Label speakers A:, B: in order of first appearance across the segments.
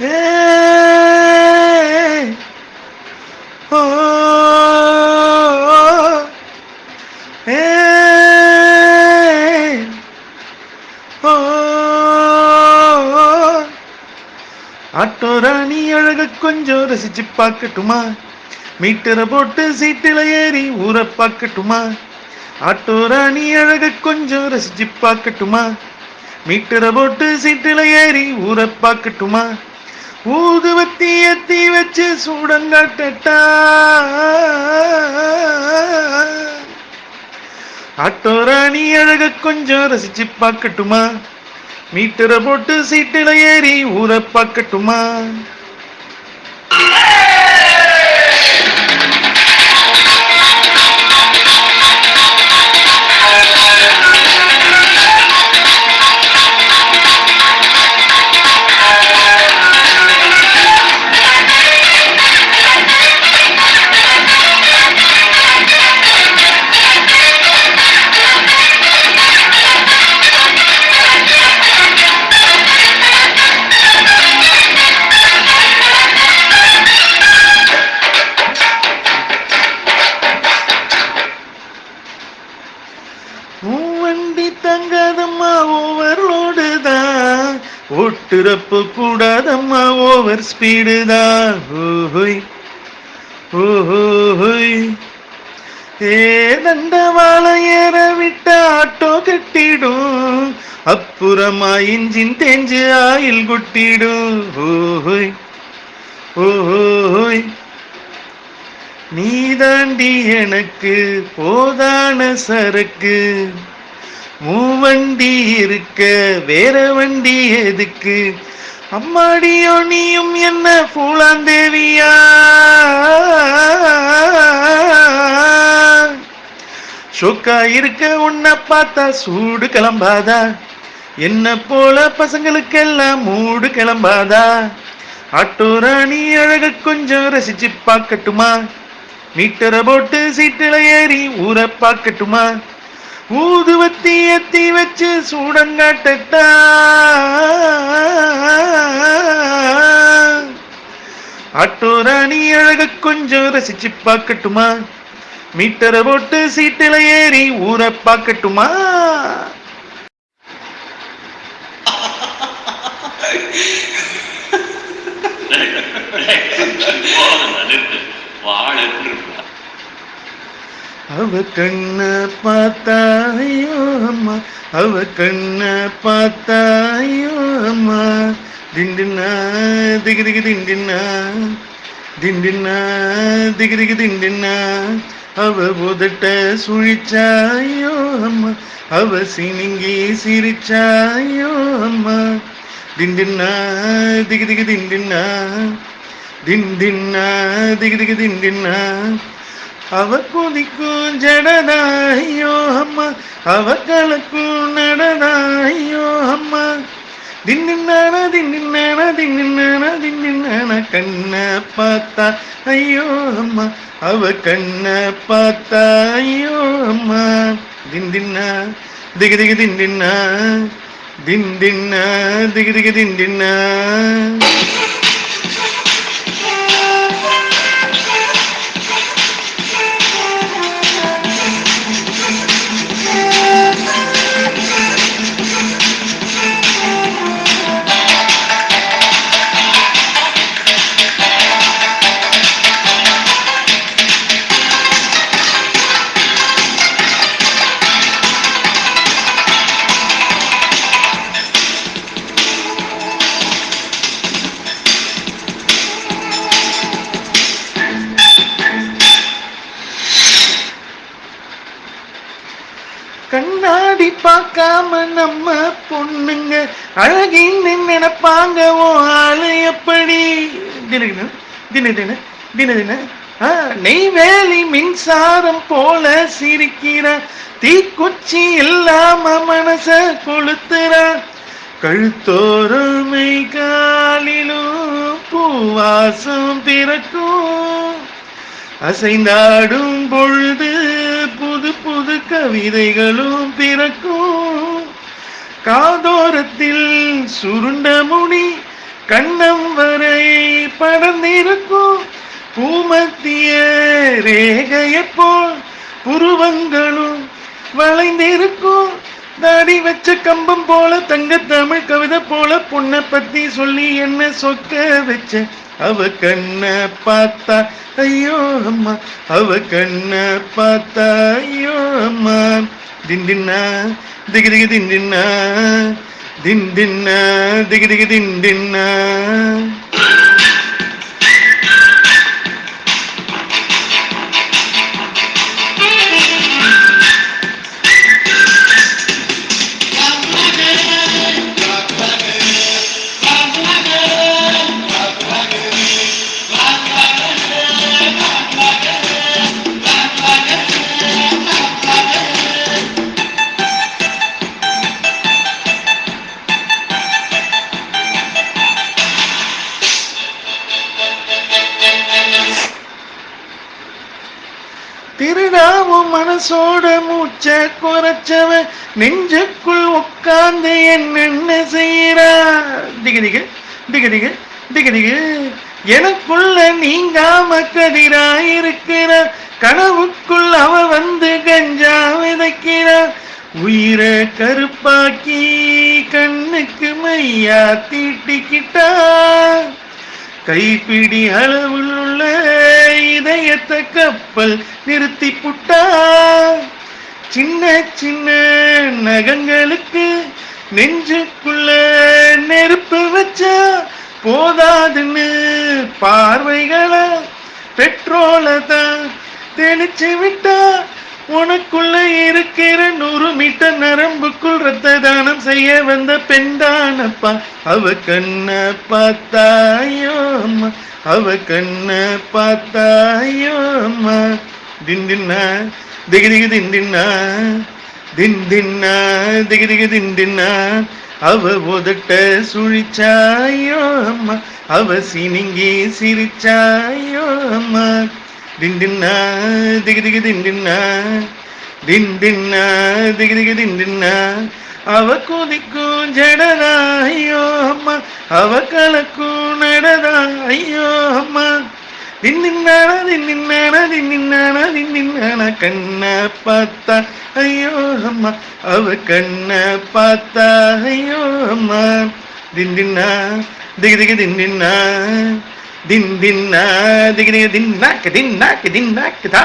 A: ஏ ஓ ஏ ஓ auto ராணி அழக கொஞ்சம் ரசிச்சு பார்க்கட்டுமா? மீட்டரை போட்டு சீட்டில ஏறி ஊற பார்க்கட்டுமா? ஆட்டோ ராணி அழக கொஞ்சம் ரசிச்சு பார்க்கட்டுமா? மீட்டரை போட்டு சீட்டில ஏறி ஊற பார்க்கட்டுமா? ஊதுவத்தி ஏத்தி வச்சு சூடங்காட்டட்டா? ஆட்டோ ராணி அழக கொஞ்சம் ரசிச்சு பார்க்கட்டுமா? மீட்டரை போட்டு சீட்டில ஏறி ஊற பார்க்கட்டுமா? வண்டி தங்காதம்மா ஓவர்லோடு தான், ஓட்டுறப்பு கூடாதம்மா ஓவர் ஸ்பீடு தான். ஓஹோய் ஓஹோய் ஏ தண்டவாள ஏற விட்ட ஆட்டோ கட்டிடும், அப்புறமா இன்ஜின் தேஞ்சு ஆயில் கொட்டிடும். ஓஹோய் ஓஹோய் நீ தாண்டி எனக்கு போதான சரக்கு, மூவண்டி இருக்க வேற வண்டி எதுக்கு? அம்மாடியோ நீயும் என்ன பூலாந்தேவியா? ஷோக்கா இருக்க உன்னை பார்த்தா சூடு கிளம்பாதா? என்ன போல பசங்களுக்கெல்லாம் மூடு கிளம்பாதா? ஆட்டோ ராணி அழக கொஞ்சம் ரசிச்சு பார்க்கட்டுமா? மீட்டரை போட்டு சீட்டில ஏறி ஊற பார்க்கட்டுமா? ஊதுவத்தி ஏத்தி வச்சு சூடங்காட்டட்டா? ஆட்டோ ராணி அழக கொஞ்சம் ரசிச்சு பார்க்கட்டுமா? மீட்டரை போட்டு சீட்டில ஏறி ஊற பார்க்கட்டுமா? அவ கண்ண பார்த்தாயோ அம்மா, அவ கண்ண பார்த்தாயோ அம்மா, திண்டினா திகு திகு திண்டினா, திண்டினா திகு திகு திண்டினா, அவ உதட்ட சுழிச்சாயோ அம்மா, அவ சினிங்கி சிரிச்சாயோ அம்மா, திண்டினா திகு திகு திண்டினா, திண்டினா திகு திகு திண்டினா, அவ கொதிக்கும் ஜடதாயோ அம்மா, அவ கலக்கும் நடதாயோ அம்மா, தின்னின்னான தின்னின்னான தின்னின்னான தின்னின்னான, கண்ண பார்த்தா ஐயோ அம்மா, அவ கண்ண பார்த்தா ஐயோ அம்மா, தின்தின்னா திகு திகு தின்டின்னா, தின்டின்னா திகு திகு தின்டின்னா. கண்ணாடி பார்க்காம நம்ம பொண்ணுங்க அழகின்னு நினைப்பாங்க. ஓ ஆளு எப்படி? தின தின தின தின தின நெய்வேலி மின்சாரம் போல சிரிக்கிற, தீக்குச்சி இல்லாம மனச கொளுத்துற, கழுத்தோரமை காலிலும் பூவாசம் பிறக்கும், அசைந்தாடும் பொழுது புது புது கவிதைகளும் பிறக்கும், காதோரத்தில் சுருண்ட முடி கண்ணம் வர படர்ந்திருக்கும் பூமத்திய ரேகைய போல் புருவங்களும் வளைந்திருக்கும் தாடி வச்ச கம்பம் போல தங்க தமிழ் கவிதை போல பொண்ணை பத்தி சொல்லி என்ன சொக்க வச்ச அவ கண்ண பார்த்தா ஐயோ அம்மா அவ கண்ண பார்த்தா ஐயோ அம்மா திண்டின்னா திகு திகு திண்டின்னா திண்டின்னா திகு திகு திண்டின்னா. திருடாவும் மனசோட மூச்ச குறைச்சவன் நெஞ்சுக்குள் உட்கார்ந்து என்னென்ன செய்யறா திகதிக திகதிக திகதிக எனக்குள்ள நீங்காம கதிராயிருக்கிற கனவுக்குள் அவ வந்து கஞ்சா விதைக்கிறா உயிரை கருப்பாக்கி கண்ணுக்கு மையா தீட்டிக்கிட்டா கைப்பிடி அளவில் உள்ள இதயத்தை கப்பல் நிறுத்தி புட்டா சின்ன சின்ன நகங்களுக்கு நெஞ்சுக்குள்ள நெருப்பு வச்சா போதாதுன்னு பார்வைகளை பெட்ரோலை தான் தெளிச்சு விட்டா உனக்குள்ள இருக்கிற 100 மீட்டர் நரம்புக்குள் ரத்த தானம் செய்ய வந்த பெண்தானப்பா அவ கண்ண பார்த்தாயோ அம்மா அவ கண்ண பார்த்தாயோ அம்மா திண்டின்னா திகு திகு திண்டின்னா திண்டின்னா திகு திகு திண்டின்னா அவ உதட்ட சுழிச்சாயோ அம்மா அவ சினிங்கி சிரிச்சாயோ அம்மா திண்டின்னா திகு திகு திண்டின்னா திண்டின்னா திகு திகு திண்டின்னா அவ குதிக்கும் ஜடதா ஐயோ அம்மா அவ கலக்கும் நடதா ஐயோ அம்மா திண்டின்னானா திண்டின்னானா திண்டின்னானா திண்டின்னானா கண்ண பார்த்தா ஐயோ அம்மா அவ கண்ண பார்த்தா ஐயோ அம்மா திண்டின்னா திகு திகு திண்டின்னா திண்டின்னா திகு திகு தின்னாக்கு தின்னாக்கு தின்னாக்குதா.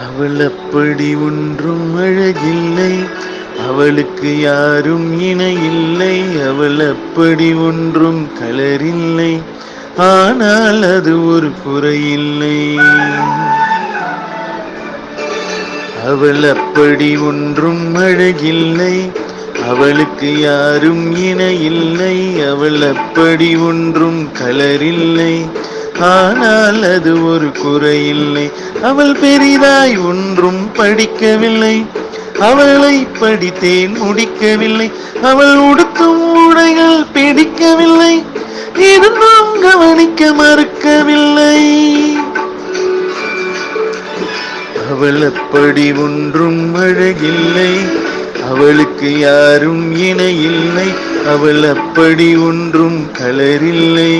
A: அவள் அப்படி ஒன்றும் அழகில்லை அவளுக்கு யாரும் இணையில்லை அவள் அப்படி ஒன்றும் கலரில்லை ஆனால் அது ஒரு குறையில்லை அவள் அப்படி ஒன்றும் அழகில்லை அவளுக்கு யாரும் இணையில்லை அவள் அப்படி ஒன்றும் கலரில்லை ஆனால் அது ஒரு குறையில்லை அவள் பெரிதாய் ஒன்றும் படிக்கவில்லை அவளை படித்தேன் முடிக்கவில்லை அவள் உடுத்தும் உடைகள் பிடிக்கவில்லை இருந்தும் கவனிக்க மறுக்கவில்லை அவள் அப்படி ஒன்றும் அழகில்லை அவளுக்கு யாரும் இணையில்லை அவள் அப்படி ஒன்றும் கலரில்லை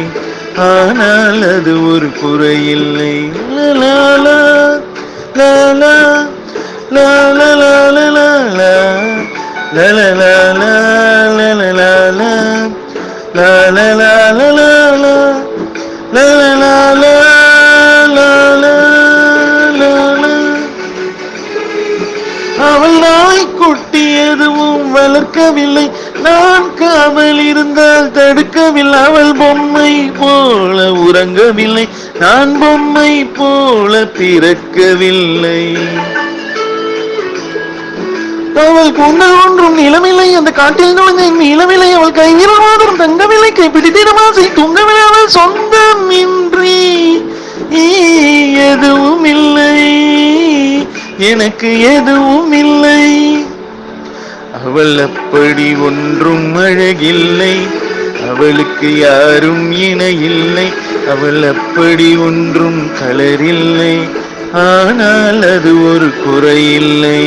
A: ஆனால் அது ஒரு குறையில்லை லாலா லாலா லாலா லாலா லாலா அவள் நாய்க்குட்டி எதுவும் வளர்க்கவில்லை நான் காவல் இருந்தால் தடுக்கவில்லை அவள் பொம்மை போல உறங்கவில்லை நான் பொம்மை போல பிறக்கவில்லை அவள் கொண்ட ஒன்றும் நிலமில்லை அந்த காட்டில் நுழைந்தேன் மீளவில்லை அவள் கையில் மோதிரம் தங்கவில்லை கைப்பிடித்திடும் ஆசை தூங்கவில்லை அவள் சொந்தம் இன்றி எதுவும் இல்லை எனக்கு எதுவும் இல்லை அவள் அப்படி ஒன்றும் அழகில்லை அவளுக்கு யாரும் இணையில்லை அவள் அப்படி ஒன்றும் கலரில்லை ஆனால் அது ஒரு குறையில்லை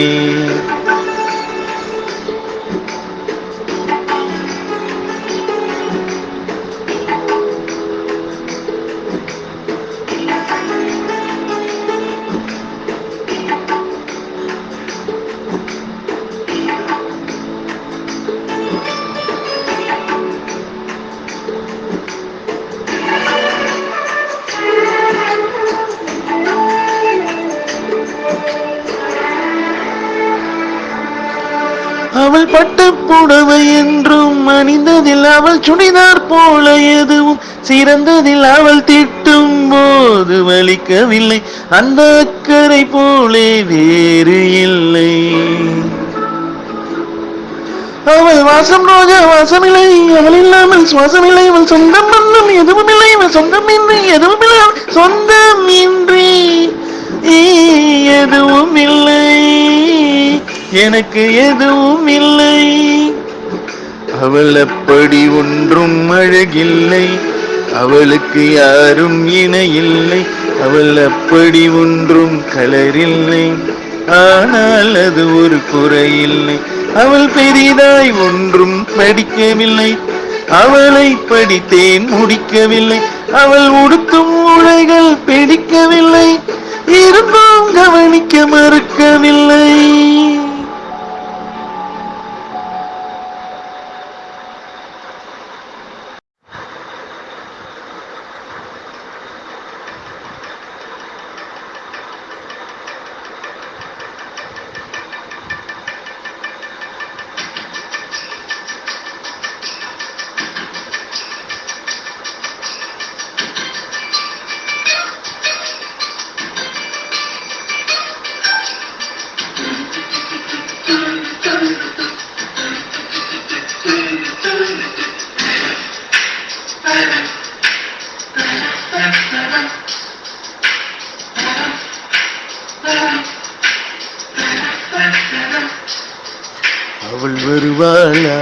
A: அவள் பட்டு புடவை என்றும் அணிந்ததில் அவள் சுடிதார் போல எதுவும் சிறந்ததில் அவள் திட்டும் போது வலிக்கவில்லை அந்த அக்கறை போலே வேறு இல்லை அவள் வாசம் ரோஜா வாசமில்லை அவள் இல்லாமல் சுவாசமில்லை அவள் சொந்தம் பந்தம் எதுவும் இல்லை அவள் சொந்தம் இன்றி எதுவும் இல்லை சொந்தம் இன்றி எதுவும் இல்லை எனக்கு எதுவும் இல்லை அவள் அப்படி ஒன்றும் அழகில்லை அவளுக்கு யாரும் இணையில்லை அவள் அப்படி ஒன்றும் கலரில்லை ஆனால் அது ஒரு குறையில்லை அவள் பெரிதாய் ஒன்றும் படிக்கவில்லை அவளை படித்தேன் முடிக்கவில்லை அவள் உடுத்தும் உடைகள் பிடிக்கவில்லை இருந்தும் கவனிக்க மறுக்கவில்லை அவள் வருவாளா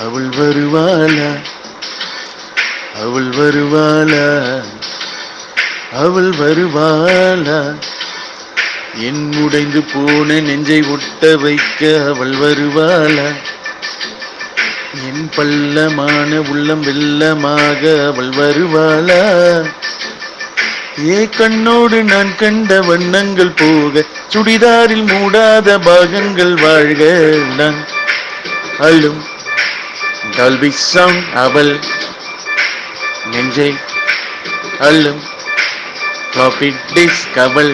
A: அவள் வருவாளா அவள் வருவாளா அவள் வருவாளா என் உடைந்து போன நெஞ்சை ஒட்ட வைக்க அவள் வருவாளா என் பள்ளமான உள்ளம் வெள்ளமாக அவள் வருவாளா ஏ கண்ணோடு நான் கண்ட வண்ணங்கள் போக சுடிதாரில் மூடாத பாகங்கள் வாழ்க நான் அழும் டால்பி சவுண்ட் அவள் நெஞ்சை அழும் ஃப்ளாப்பி டிஸ்க் அவள்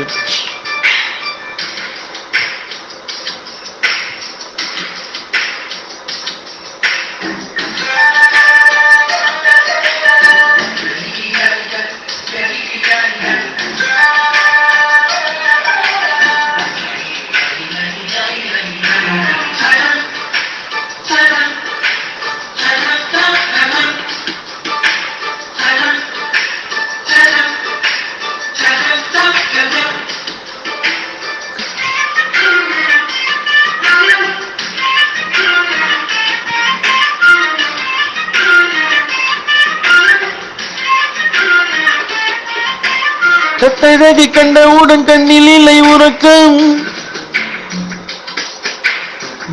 A: கட்டழகி கண்டவுடன் கண்ணில் இல்லை உறக்கம்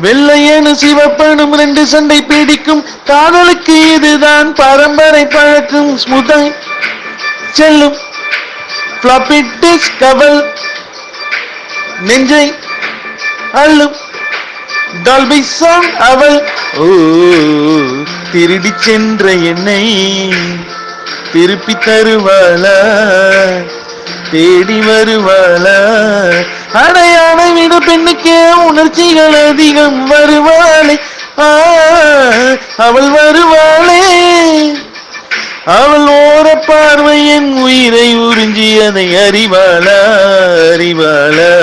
A: வெள்ளையனு சிவப்பனும் ரெண்டு சண்டை பிடிக்கும் காதலுக்கு இதுதான் பரம்பரை பழக்கம் ஸ்முதாய் செல்லும் ஃப்ளாப்பி டிஸ்க் அவள் நெஞ்சை அள்ளும் டால்பி சவுண்ட் அவள் ஓ திருடி சென்ற என்னை திருப்பி தருவாளா தேடி வருவாளா அடையாள விட பெண்ணுக்கே உணர்ச்சிகள் அதிகம் வருவாளே அவள் வருவாளே அவள் ஓர பார்வை என் உயிரை உறிஞ்சி அதை அறிவாளா அறிவாளா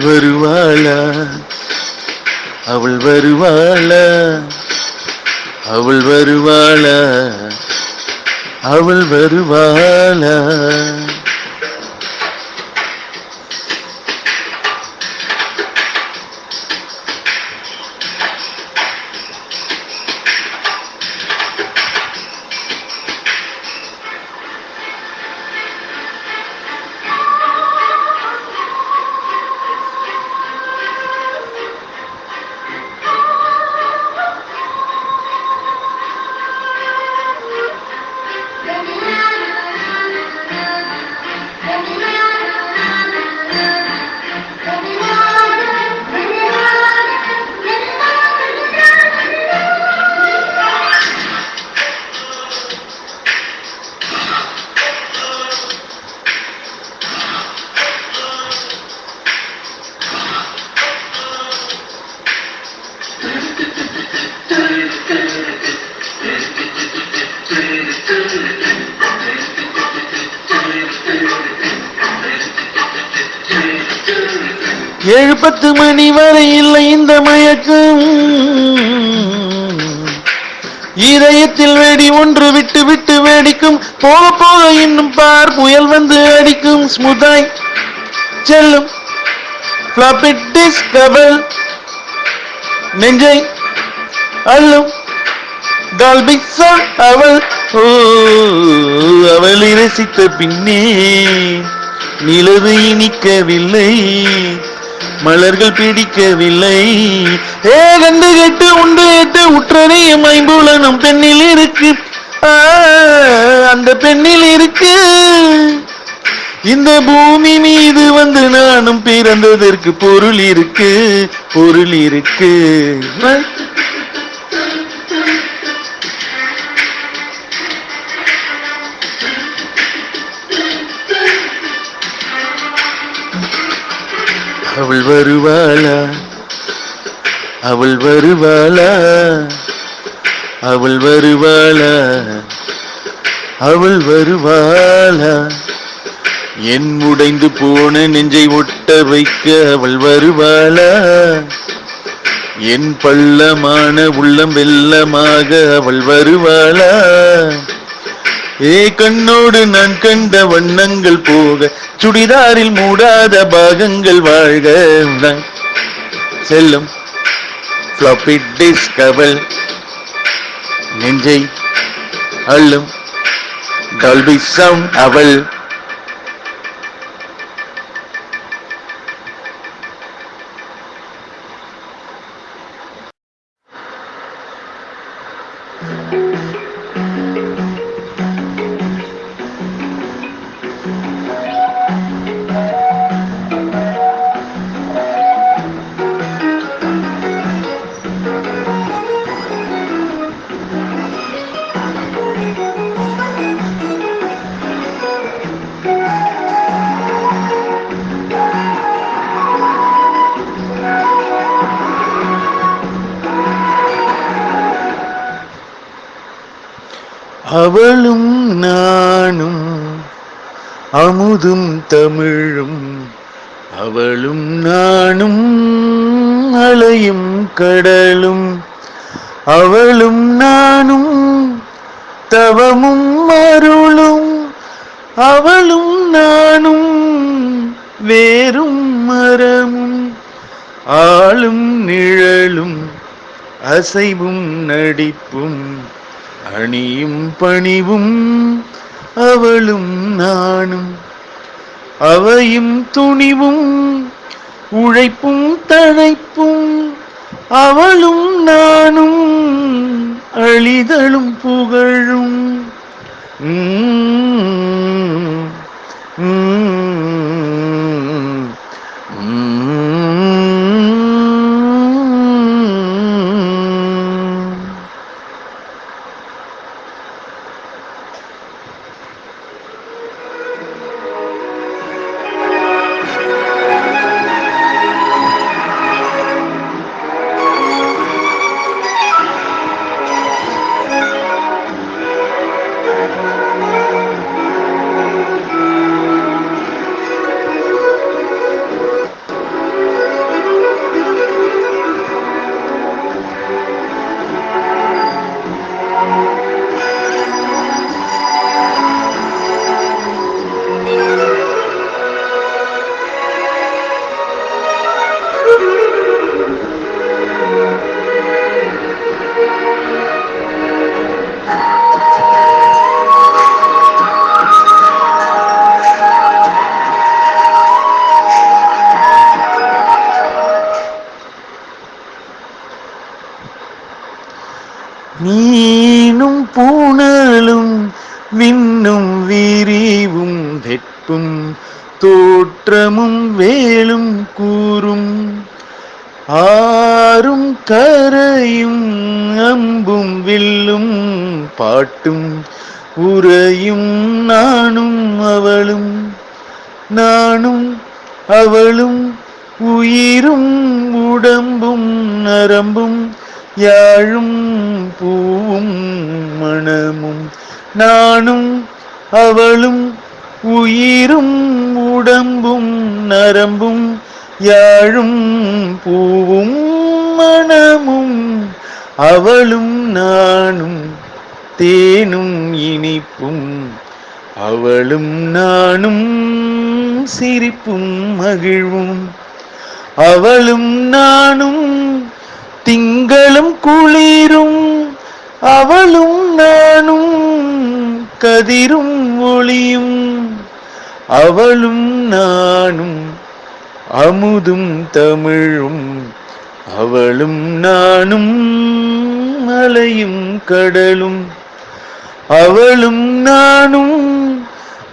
A: வருவாளா அவள் வருவாளா அவள் வருவாளா அவள் வருவாளா ஏழு 10 மணி வரை இல்லை இந்த மயக்கம் இதயத்தில் வெடி ஒன்று விட்டு விட்டு வெடிக்கும் போக போக இன்னும் பார் புயல் வந்து அடிக்கும் ஸ்முதாய் செல்லும் ஃப்ளாப்பி டிஸ்க் அவள் நெஞ்சை அள்ளும் டால்பி சவுண்ட் அவள் அவளை ரசித்த பின்னே நிலவு இனிக்கவில்லை மலர்கள் பிடிக்கவில்லை கண்டு கெட்டு உண்டு எட்டு உற்றனையும் ஐம்புலனும் பெண்ணில் இருக்கு அந்த பெண்ணில் இருக்கு இந்த பூமி மீது வந்து நானும் பிறந்ததற்கு பொருள் இருக்கு பொருள் இருக்கு அவள் வருவாளா அவள் வருவாளா அவள் வருவாளா அவள் வருவாளா என் உடைந்து போன நெஞ்சை ஒட்ட வைக்க அவள் வருவாளா என் பள்ளமான உள்ளம் வெள்ளமாக அவள் வருவாளா கண்ணோடு நான் கண்ட வண்ணங்கள் போக சுடிதாரில் மூடாத பாகங்கள் வாழ்க செல்லும் ஃப்ளாப்பி டிஸ்க் அவள் நெஞ்சை அள்ளும் டால்பி சவுண்ட் அவள் அவளும் நானும் அமுதும் தமிழும் அவளும் நானும் அலையும் கடலும் அவளும் நானும் தவமும் அருளும் அவளும் நானும் வேரும் மரமும் ஆளும் நிழலும் அசைவும் நடிப்பும் அணியும் பணிவும் அவளும் நானும் அவையும் துணிவும் உழைப்பும் தழைப்பும் அவளும் நானும் அழிதலும் புகழும் மீனும் பூணலும் விண்ணும் விரிவும் வெட்பும் தோற்றமும் வேலும் கூறும் ஆறும் கரையும் அம்பும் வில்லும் பாட்டும் உரையும் நானும் அவளும் உயிரும் உடம்பும் நரம்பும் யாழும் பூவும் மணமும் நானும் அவளும் உயிரும் உடம்பும் நரம்பும் யாழும் பூவும் மணமும் அவளும் நானும் தேனும் இனிப்பும் அவளும் நானும் சிரிப்பும் மகிழ்வும் அவளும் நானும் திங்களும் குளிரும் அவளும் நானும் கதிரும் ஒளியும் அவளும் நானும் அமுதும் தமிழும் அவளும் நானும் மலையும் கடலும் அவளும் நானும்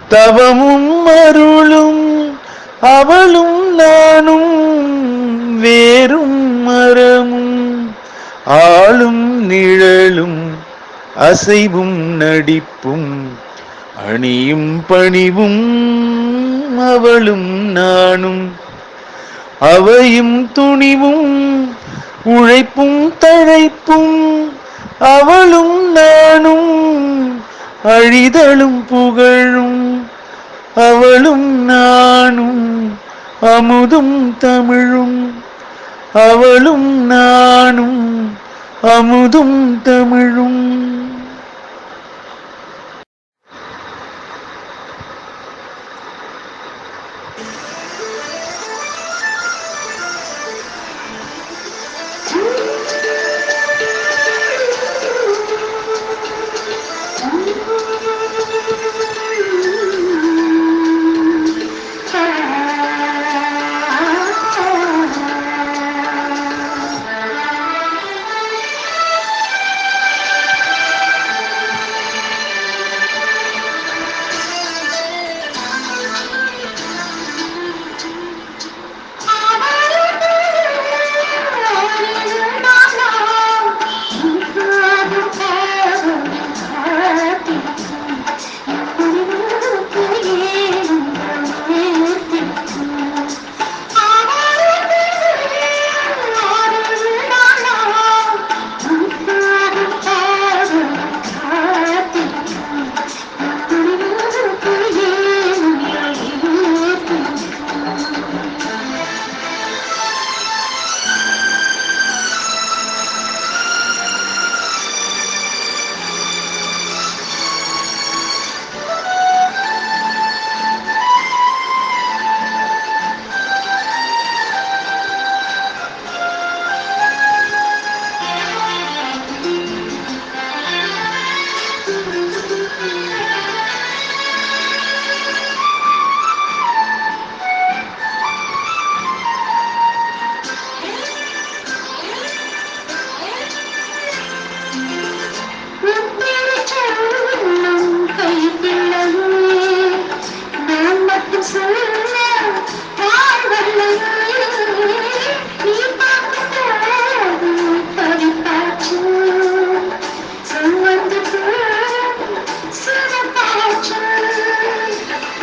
A: தவமும் அருளும் அவளும் நானும் வேரும் மரமும் ஆளும் நிழலும் அசைவும் நடிப்பும் அணியும் பணிவும் அவளும் நானும் அவையும் துணிவும் உழைப்பும் தழைப்பும் அவளும் நானும் அழிதலும் புகழும் அவளும் நானும் அமுதும் தமிழும் அவளும் நானும் அமுதும் தமிழும்.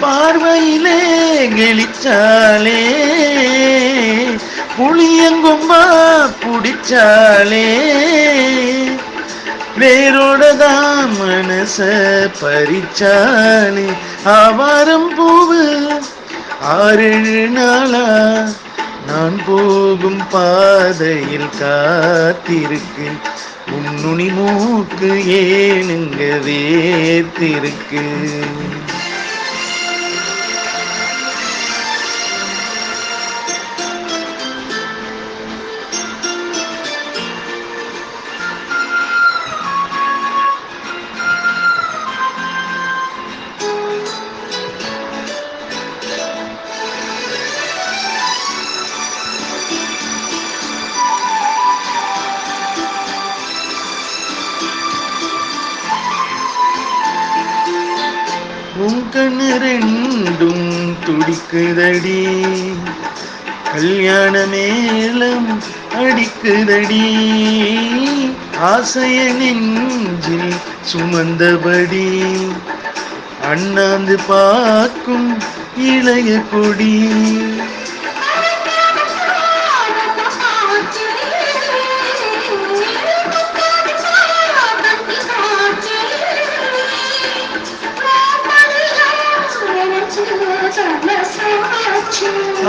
A: பார்வையிலே கெளிச்சாலே புளியங்கும்பா புடிச்சாலே வேரோடதான் மனச பறிச்சாலே ஆவாரம் பூவு 6-7 நாளா நான் போகும் பாதையில் காத்திருக்கு உன்னுனி மூக்கு ஏனுங்க வேத்திருக்கு. உன் கண்ணு ரெண்டும் துடிக்குதடி, கல்யாண மேளம் அடிக்குதடி, ஆசைய நெஞ்சில் சுமந்தபடி அண்ணாந்து பார்க்கும் இளைய கொடி.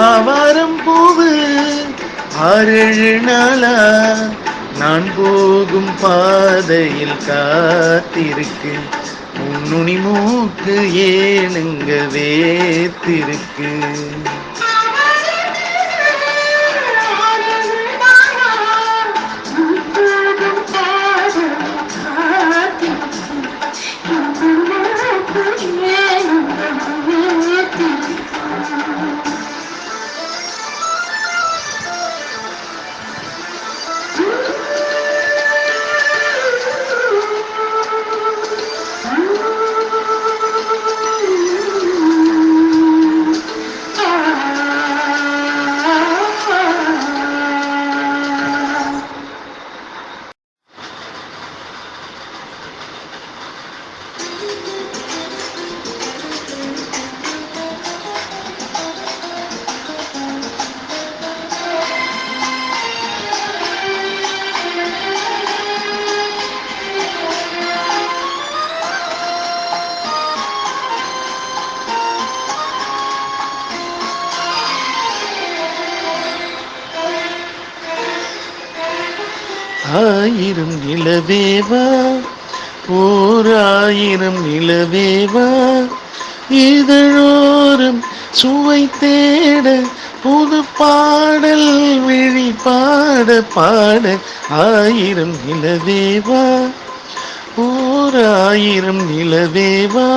A: ஆவாரம் பூவு 6-7 நாளா நான் போகும் பாதையில் காத்திருக்கு. உன்னுனி மூக்கு ஏனுங்க வேத்திருக்கு. ஆயிரம் நிலவேவா, 1000 நிலவேவா, இதழோரம் சுவை தேட புது பாடல் விழி பாட பாட. 1000 நிலவேவா, 1000 நிலவேவா,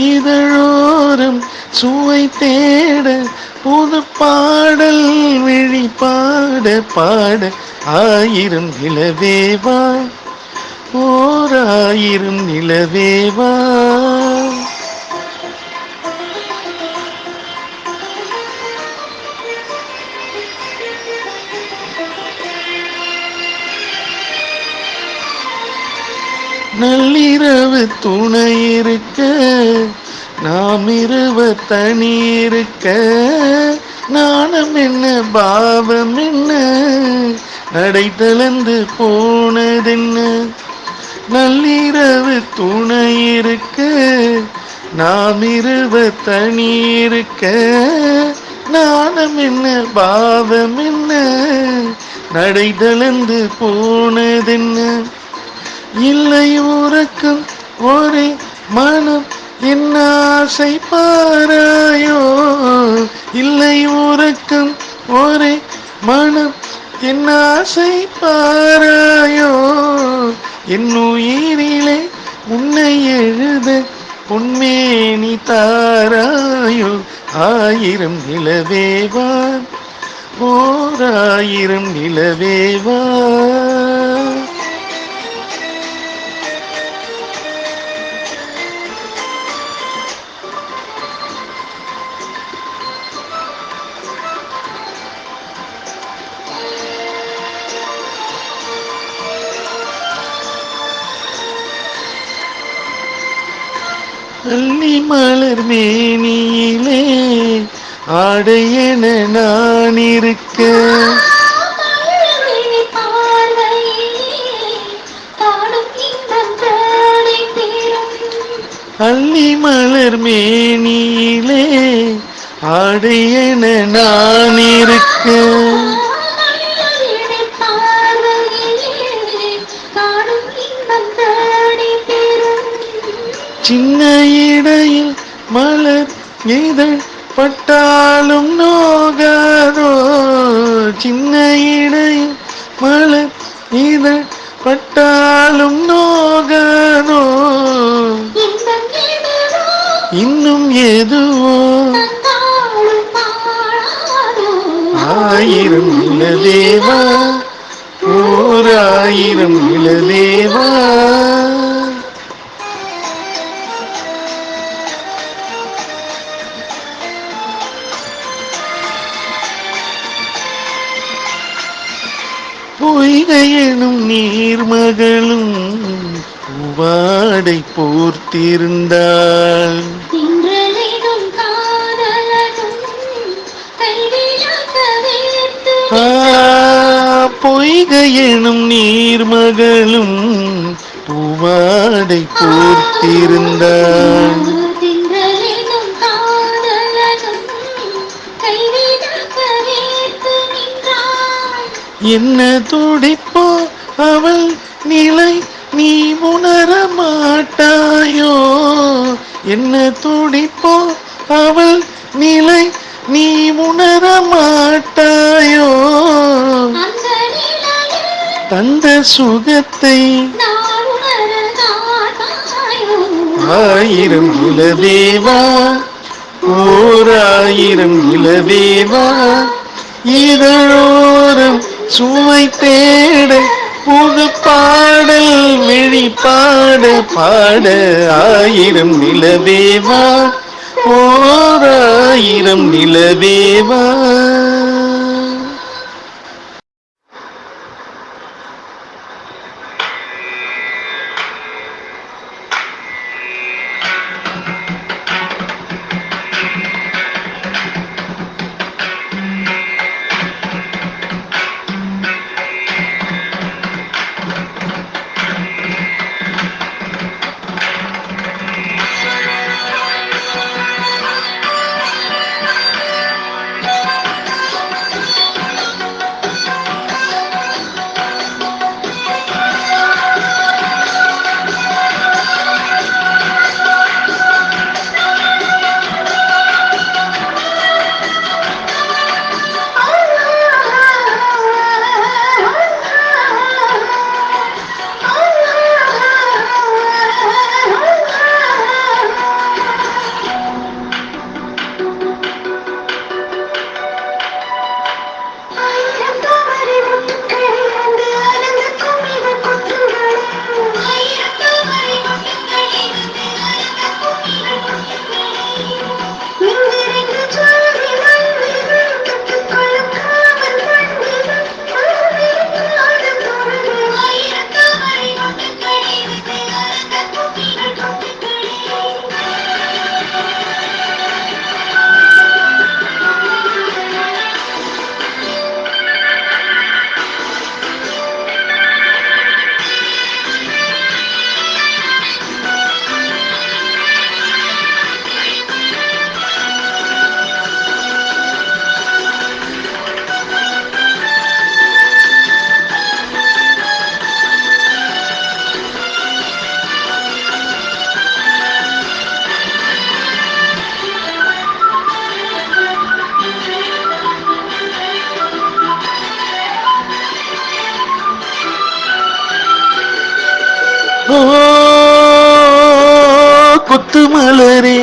A: இதழோரம் சுவை தேட புது பாடல் விழி பாட பாட. 1000 நிலவேவா, 1000 நிலவேவா. நள்ளிரவு துணை இருக்க, நாம் இருவர் தனி இருக்க, நாணம் என்ன பாவம் என்ன, நடை தளர்ந்து போனதென்ன. நள்ளிரவு துணை இருக்க, நாம் இருவர் தனி இருக்க, நாணம் என்ன பாவம் என்ன, நடை தளர்ந்து போனதென்ன. இல்லை உறக்கும் ஒரே மனம் என்ன ஆசை பாராயோ, இல்லை உறக்கும் ஒரே மனம் என்ன ஆசை பாராயோ, என் உயிரிலே உன்னை எழுத பொன்மேனி தாராயோ. 1000 நிலவேவா, 1000 நிலவேவா. அள்ளி மலர் மேனியிலே ஆடையென நான் இருக்க, அள்ளி மலர் மேனியிலே ஆடையென நான் இருக்க, சின்ன இடையில் மலர் இதழ் பட்டாலும் நோகாதோ, சின்ன இடையில் மலர் இதழ் பட்டாலும் நோகாதோ, இன்னும் எதுவோ ஆயிரம் இளதேவா, ஓர் ஆயிரம் இளதேவா. பொய்கையெனும் நீர்மகளும் பூவாடை போர்த்திருந்தாள், பொய்கையெனும் நீர்மகளும் பூவாடை போர்த்திருந்தாள். என்ன துடிப்போ அவள் நிலை நீ உணர மாட்டாயோ, என்ன துடிப்போ அவள் நிலை நீ உணர மாட்டாயோ, தந்த சுகத்தை ஆயிரம் இளதேவா, ஓர் ஆயிரம் இளதேவா. இதழோரம் சுவை தேட புது பாடல் வெளிப்பாட பாட ஆயிரம் நிலவேவா, ஓர் ஆயிரம் நிலவேவா. கொத்து மலரே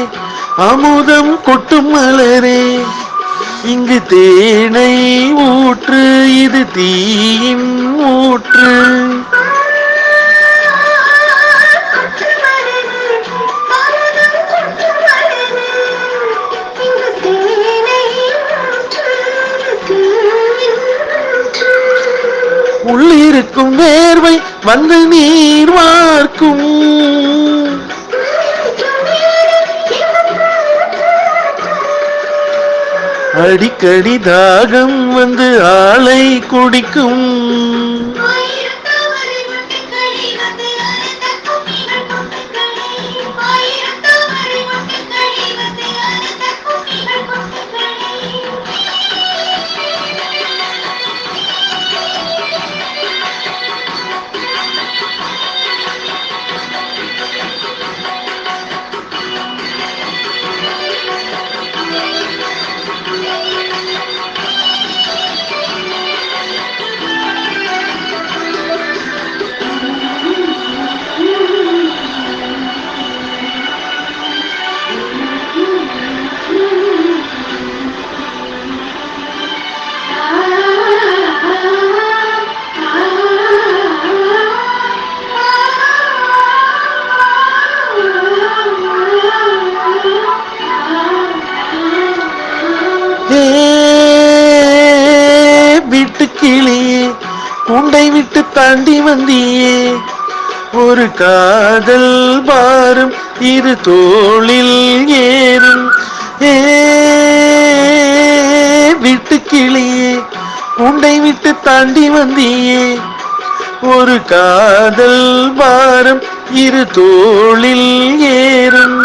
A: அமுதம் கொட்டும் மலரே, இங்கு தேனை ஊற்று, இது தீயின் ஊற்று. உள்ளிருக்கும் வேர்வை வந்து நீர் வார்க்கும், அடிக்கடி தாகம் வந்து ஆளை குடிக்கும். வீட்டுக்கிளியே கூண்டை விட்டு தாண்டி வந்தியே ஒரு காதல் பாரம் இரு தோளில் ஏறும் ஏ வீட்டுக்கிளியே கூண்டை விட்டு தாண்டி வந்தியே ஒரு காதல் பாரம் இரு தோளில் ஏறும்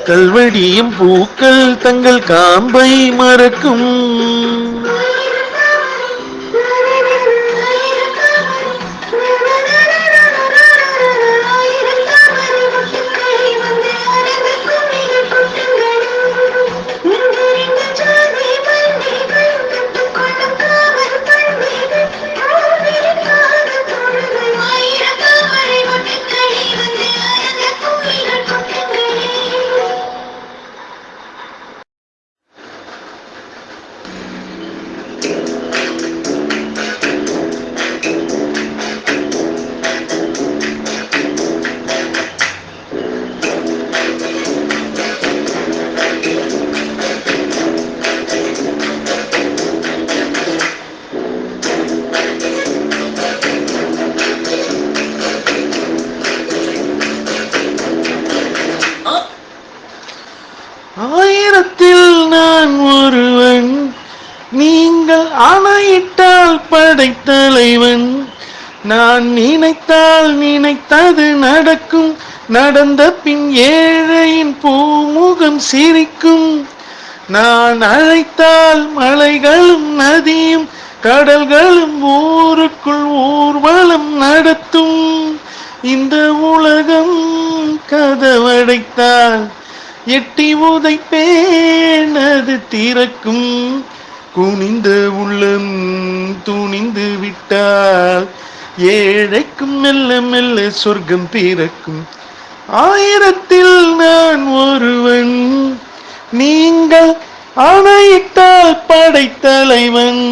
A: கல்வடியும் பூக்கள் தங்கள் காம்பை மறக்கும் ஆயிரத்தில் நான் ஒருவன் நீங்கள் ஆணையிட்டால் படைத்தலைவன் நான் நினைத்தால் நினைத்தது நடக்கும் நடந்த பின் ஏழையின் பூமுகம் சிரிக்கும் நான் அழைத்தால் மலைகளும் நதியும் கடல்களும் ஊருக்குள் ஊர்வலம் நடத்தும் இந்த உலகம் கதவடைத்தால் எட்டி உதைப்பேன் அது திறக்கும் குனிந்த உள்ளம் துணிந்து விட்டால் ஏழைக்கும் மெல்ல மெல்ல சொர்க்கம் பிறக்கும் ஆயிரத்தில் நான் ஒருவன் நீங்கள் ஆணையிட்டால் படைத்தலைவன்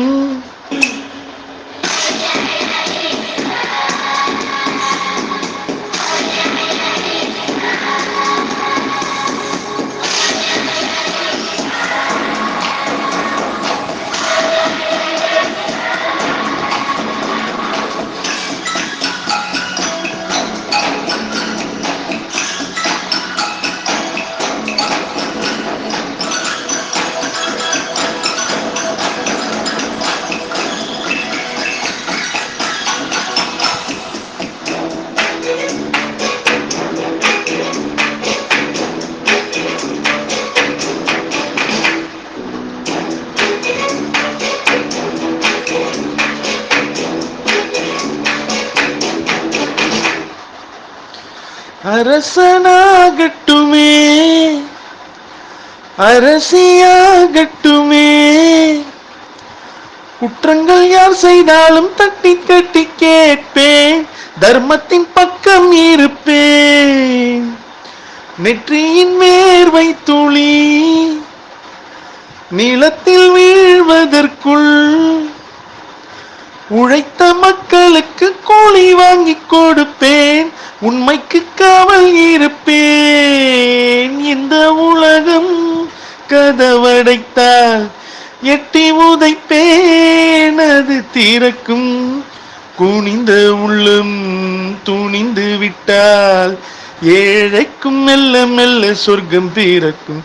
A: அரசனாகட்டுமே அரசியாகட்டுமே குற்றங்கள் யார் செய்தாலும் தட்டி தட்டி கேட்பேன் தர்மத்தின் பக்கம் இருப்பேன் நெற்றியின் வேர்வை துளி நிலத்தில் வீழ்வதற்குள் உழைத்த மக்களுக்கு கூலி வாங்கி கொடுப்பேன் உண்மைக்கு காவல் இருப்பேன் இந்த உலகம் கதவடைத்தால் எட்டி உதைப்பேன் அது திறக்கும் குனிந்த உள்ளம் துணிந்து விட்டால் ஏழைக்கும் மெல்ல மெல்ல சொர்க்கம் பிறக்கும்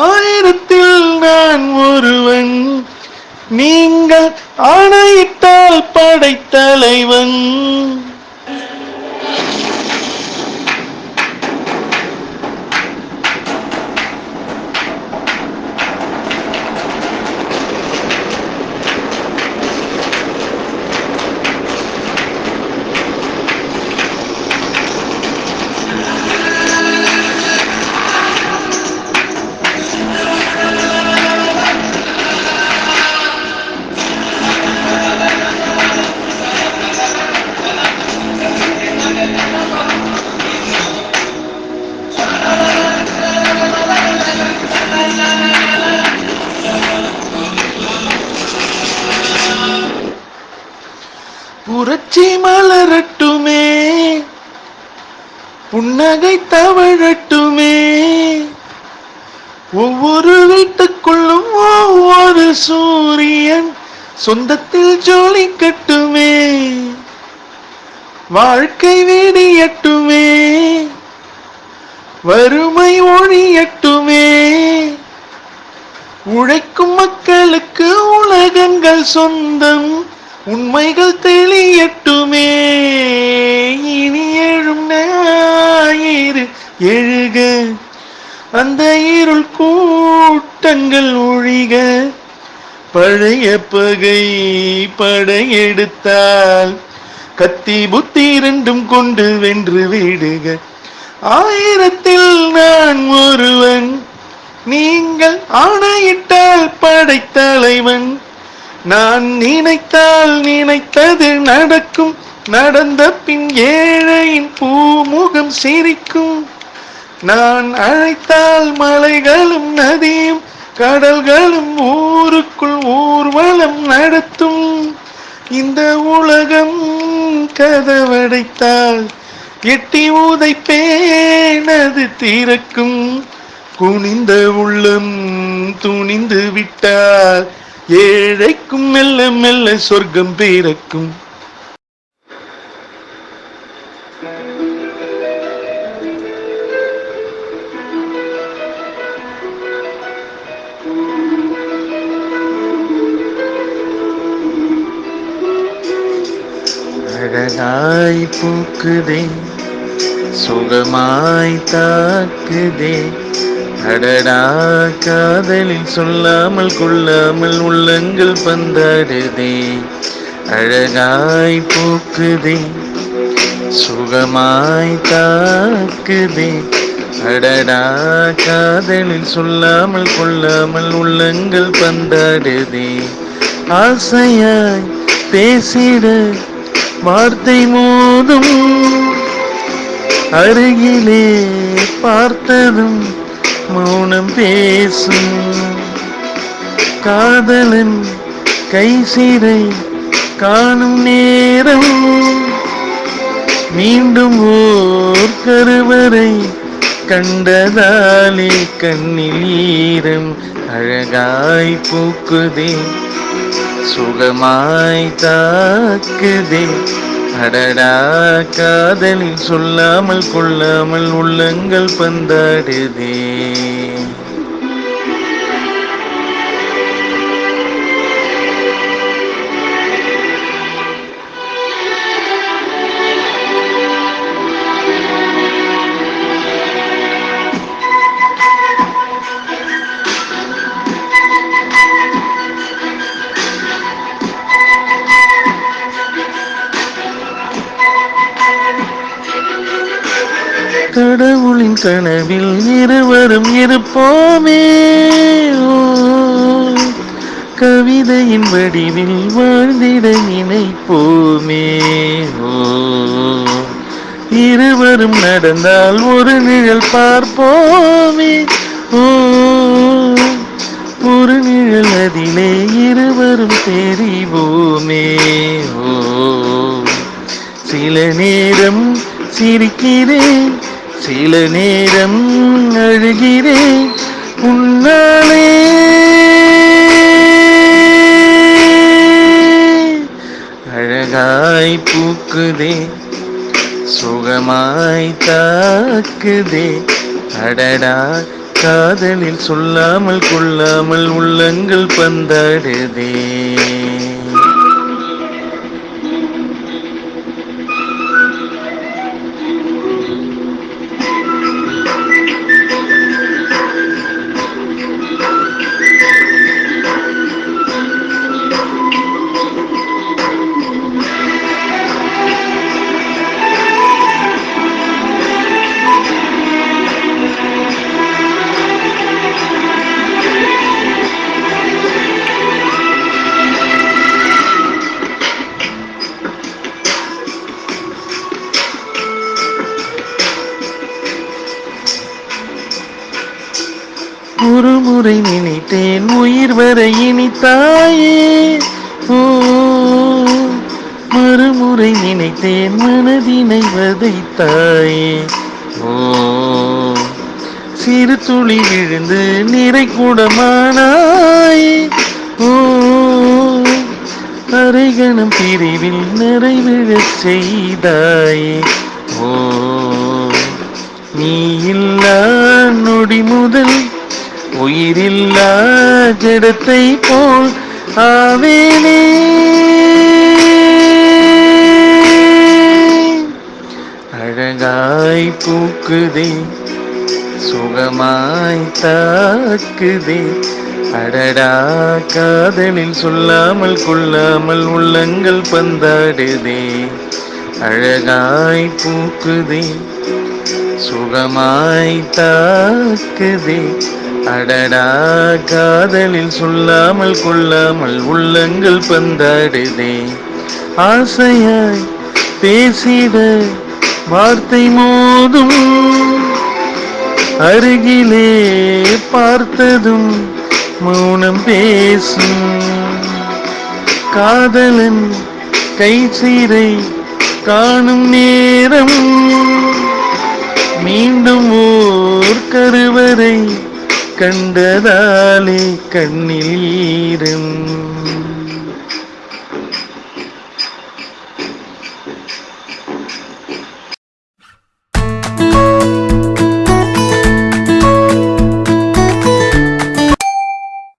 A: ஆயிரத்தில் நான் ஒருவன் நீங்கள் ஆணையிட்டால் படைத்தலைவன் புரட்சி மலரட்டுமே புன்னகை தவழட்டுமே, ஒவ்வொரு வீட்டுக்குள்ளும் ஒவ்வொரு சூரியன் சொந்தத்தில் ஜொலிக்கட்டுமே, வாழ்க்கை விடியட்டுமே, வறுமை ஒழியட்டுமே, உழைக்கும் மக்களுக்கு உலகங்கள் சொந்தம், உண்மைகள் தெளியட்டுமே, இனி எழும் ஞாயிறு எழுக, அந்த இருள் கூட்டங்கள் ஒழிக, பழைய பகை படையெடுத்தால் கத்தி புத்தி இரண்டும் கொண்டு வென்று விடுக, ஆயிரத்தில் நான் ஒருவன், நீங்கள் ஆணையிட்டால் படைத்தலைவன், நான் நினைத்தால் நினைத்தது நடக்கும், நடந்த பின் ஏழையின் பூமுகம் சிரிக்கும், நான் அழைத்தால் மலைகளும் நதியும் கடல்களும் ஊருக்குள் ஊர்வலம் நடத்தும், இந்த உலகம் கதவடைத்தால் எட்டி உதைப்பேன் அது திறக்கும், குனிந்த உள்ளம் துணிந்து விட்டால் ஏழைக்கும் மெல்ல மெல்ல சொர்க்கம் பிறக்கும். அழகாய் பூக்குதே, சுகமாய் தாக்குதே, அடடா காதலில் சொல்லாமல் கொள்ளாமல் உள்ளங்கள் பந்தாடுதே, அழகாய் பூக்குதே, சுகமாய் தாக்குதே, அடடா காதலில் சொல்லாமல் கொள்ளாமல் உள்ளங்கள் பந்தாடுதே, ஆசையாய் பேசிட வார்த்தை மோதும், அருகிலே பார்த்ததும் மௌனம் பேசும், காதலன் கைசிறை காணும் நேரம், மீண்டும் ஓர் கருவறை கண்டதாலே கண்ணில் ஈரம், அழகாய் பூக்குதே, சுகமாய் தாக்குதே, அடடா காதலில் சொல்லாமல் கொள்ளாமல் உள்ளங்கள் பந்தாடுதே. கடவுளின் கனவில் இருவரும் இருப்போமே, கவிதையின் வடிவில் வாழ்ந்திட நினைப்போமே, இருவரும் நடந்தால் ஒரு நிழல் பார்ப்போமே, ஒரு நிழல் அதிலே இருவரும் தெரிவோமே, சில நேரம் சிரிக்கிறேன், சில நேரம் அழுகிறேன், உன்னாலே அழகாய் பூக்குதே, சுகமாய் தாக்குதே, அடடா காதலில் சொல்லாமல் கொள்ளாமல் உள்ளங்கள் பந்தாடுதே. ஒரு முறை நினைத்தேன் உயிர் வரை இனித்தாயே, மறுமுறை நினைத்தேன் மனதினை வதைத்தாயே, ஓ, சிறு துளி விழுந்து நிறை கூடமானாய். ஓ, அரைகணம் பிரிவில் நிறைவிழச் செய்தாயே. ஓ, நீ இல்லா நொடி முதல் உயிரில்லா ஜடத்தை போல் ஆவேனே. அழகாய் பூக்குதே, சுகமாய் தாக்குதே, அடடா காதலில் சொல்லாமல் கொள்ளாமல் உள்ளங்கள் பந்தாடுதே. அழகாய் பூக்குதே, சுகமாய் தாக்குதே, அடடா காதலில் சொல்லாமல் கொள்ளாமல் உள்ளங்கள் பந்தாடுதே. ஆசையாய் பேசிட வார்த்தை மோதும், அருகிலே பார்த்ததும் மௌனம் பேசும். காதலன் கை சீரை காணும் நேரம், மீண்டும் ஓர் கருவறை கண்டதாலே கண்ணில் ஈரம்.